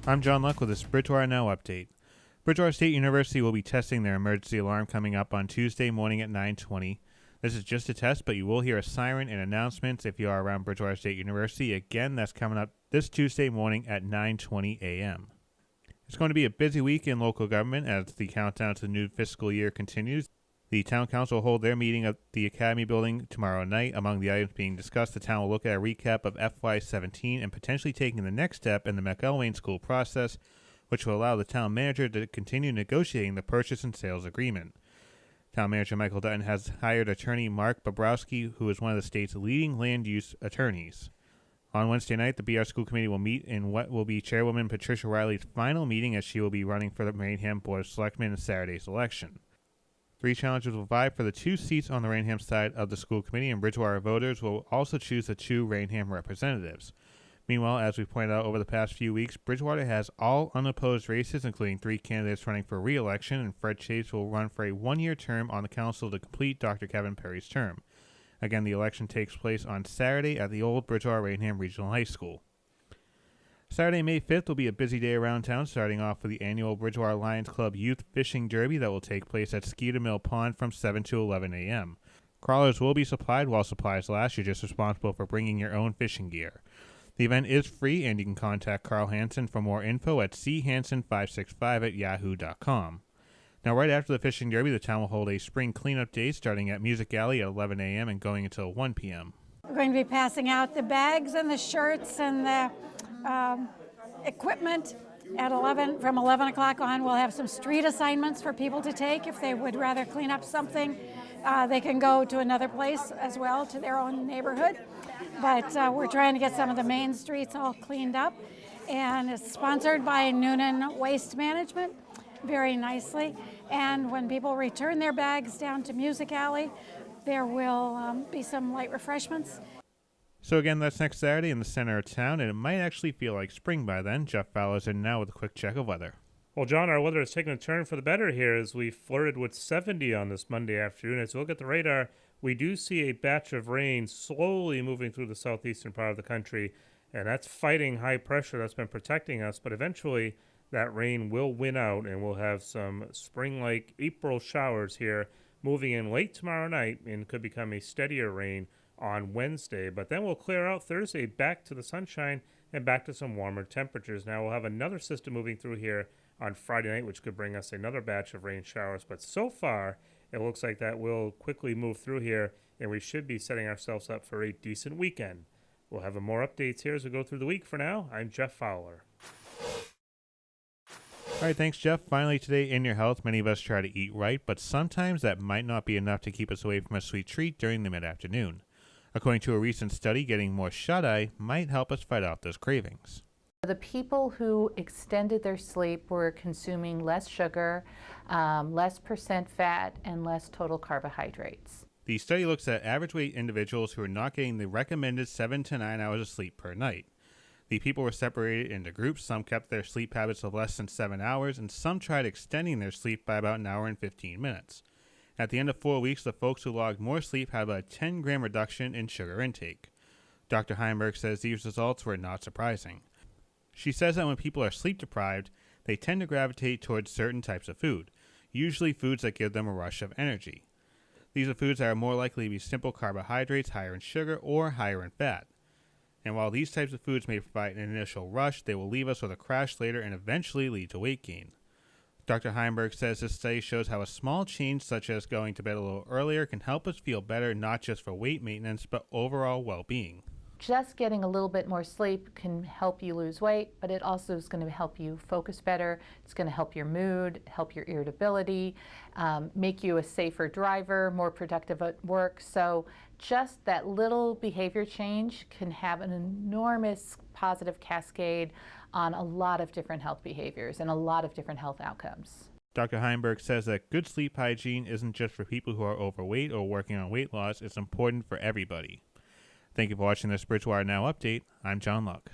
I'm John Luck with this Bridgewater Now update. Bridgewater State University will be testing their emergency alarm coming up on Tuesday morning at 9:20. This is just a test, but you will hear a siren and announcements if you are around Bridgewater State University. Again, that's coming up this Tuesday morning at 9:20 a.m. It's going to be a busy week in local government as the countdown to the new fiscal year continues. The Town Council will hold their meeting at the Academy Building tomorrow night. Among the items being discussed, the town will look at a recap of FY17 and potentially taking the next step in the McElwain School process, which will allow the town manager to continue negotiating the purchase and sales agreement. Town Manager Michael Dutton has hired attorney Mark Bobrowski, who is one of the state's leading land use attorneys. On Wednesday night, the BR School Committee will meet in what will be Chairwoman Patricia Riley's final meeting, as she will be running for the Rainham Board of Selectmen in Saturday's election. 3 challengers will vie for the 2 seats on the Rainham side of the school committee, and Bridgewater voters will also choose the 2 Rainham representatives. Meanwhile, as we've pointed out over the past few weeks, Bridgewater has all unopposed races, including 3 candidates running for re-election, and Fred Chase will run for a 1-year term on the council to complete Dr. Kevin Perry's term. Again, the election takes place on Saturday at the old Bridgewater Rainham Regional High School. Saturday, May 5th will be a busy day around town, starting off with the annual Bridgewater Lions Club Youth Fishing Derby that will take place at Skeeter Mill Pond from 7 to 11 a.m. Crawlers will be supplied while supplies last. You're just responsible for bringing your own fishing gear. The event is free, and you can contact Carl Hansen for more info at chansen565@yahoo.com. Now, right after the fishing derby, the town will hold a spring cleanup day starting at Music Alley at 11 a.m. and going until 1 p.m. We're going to be passing out the bags and the shirts and the equipment at 11. From 11 o'clock on, we'll have some street assignments for people to take. If they would rather clean up something, they can go to another place as well, to their own neighborhood. But we're trying to get some of the main streets all cleaned up. And it's sponsored by Noonan Waste Management very nicely. And when people return their bags down to Music Alley, there will be some light refreshments. So again, that's next Saturday in the center of town, and it might actually feel like spring by then. Jeff Fowler's in now with a quick check of weather. Well, John, our weather has taken a turn for the better here as we flirted with 70 on this Monday afternoon. As we look at the radar, we do see a batch of rain slowly moving through the southeastern part of the country, and that's fighting high pressure that's been protecting us. But eventually, that rain will win out, and we'll have some spring-like April showers here moving in late tomorrow night, and could become a steadier rain on Wednesday. But then we'll clear out Thursday, back to the sunshine and back to some warmer temperatures. Now we'll have another system moving through here on Friday night, which could bring us another batch of rain showers. But so far, it looks like that will quickly move through here, and we should be setting ourselves up for a decent weekend. We'll have more updates here as we go through the week. For now, I'm Jeff Fowler. All right, thanks, Jeff. Finally, today in your health, many of us try to eat right, but sometimes that might not be enough to keep us away from a sweet treat during the mid-afternoon. According to a recent study, getting more shut-eye might help us fight off those cravings. The people who extended their sleep were consuming less sugar, less percent fat, and less total carbohydrates. The study looks at average weight individuals who are not getting the recommended 7 to 9 hours of sleep per night. The people were separated into groups. Some kept their sleep habits of less than 7 hours, and some tried extending their sleep by about an hour and 15 minutes. At the end of 4 weeks, the folks who logged more sleep had about a 10-gram reduction in sugar intake. Dr. Heimberg says these results were not surprising. She says that when people are sleep deprived, they tend to gravitate towards certain types of food, usually foods that give them a rush of energy. These are foods that are more likely to be simple carbohydrates, higher in sugar, or higher in fat. And while these types of foods may provide an initial rush, they will leave us with a crash later and eventually lead to weight gain. Dr. Heimberg says this study shows how a small change such as going to bed a little earlier can help us feel better, not just for weight maintenance, but overall well-being. Just getting a little bit more sleep can help you lose weight, but it also is going to help you focus better. It's going to help your mood, help your irritability, make you a safer driver, more productive at work. So just that little behavior change can have an enormous positive cascade on a lot of different health behaviors and a lot of different health outcomes. Dr. Heimberg says that good sleep hygiene isn't just for people who are overweight or working on weight loss. It's important for everybody. Thank you for watching this Bridgewater Now update. I'm John Luck.